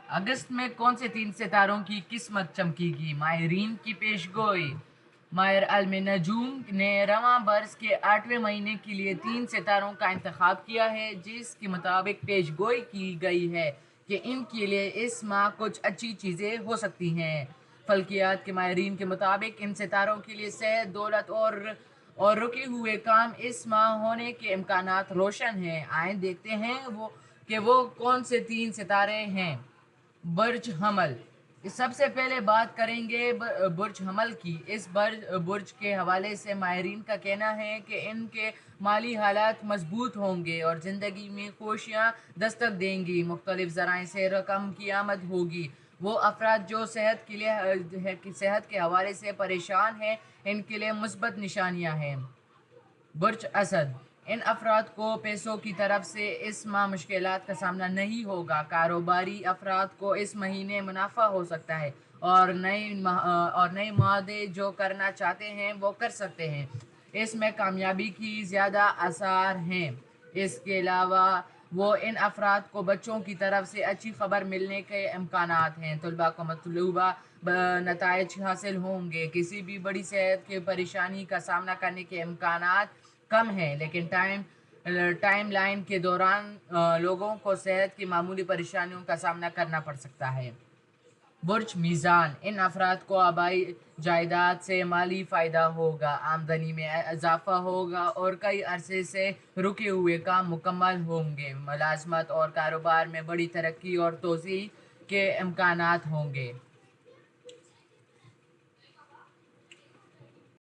अगस्त में कौन से तीन सितारों की किस्मत चमकेगी? माहिरीन की पेशगोई। माहिर अल-नजूम ने रवां बरस के 8वें महीने के लिए तीन सितारों का इंतखाब किया है, जिसके मुताबिक पेशगोई की गई है कि इनके लिए इस माह कुछ अच्छी चीज़ें हो सकती हैं। फल्कियात के माहिरीन के मुताबिक इन सितारों के लिए सेहत, दौलत और रुके हुए काम इस माह होने के इम्कानात रोशन हैं। आइए देखते हैं वो कौन से तीन सितारे हैं। बुर्ज हमल। सबसे पहले बात करेंगे बुर्ज हमल की। इस बुर्ज के हवाले से माहिरीन का कहना है कि इनके माली हालात मजबूत होंगे और ज़िंदगी में खुशियाँ दस्तक देंगी। मुख्तलिफ ज़राए से रकम की आमद होगी। वो अफराद जो सेहत के हवाले से परेशान हैं, इनके लिए मुस्बत निशानियाँ हैं। बुर्ज असद। इन अफराद को पैसों की तरफ से इस माह मुश्किलात का सामना नहीं होगा। कारोबारी अफराद को इस महीने मुनाफा हो सकता है और नए मादे जो करना चाहते हैं वो कर सकते हैं। इसमें कामयाबी की ज़्यादा आसार हैं। इसके अलावा वो इन अफराद को बच्चों की तरफ से अच्छी खबर मिलने के इम्कानात हैं। तलबा को मतलूबा नताइज हासिल होंगे। किसी भी बड़ी सेहत की परेशानी का सामना करने के इम्कानात कम है, लेकिन टाइम लाइन के दौरान लोगों को सेहत की मामूली परेशानियों का सामना करना पड़ सकता है। बुर्ज मीज़ान। इन अफराद को आबाई जायदाद से माली फ़ायदा होगा, आमदनी में इजाफा होगा और कई अरसे से रुके हुए काम मुकम्मल होंगे। मुलाजमत और कारोबार में बड़ी तरक्की और तोज़ी के इम्कानात होंगे।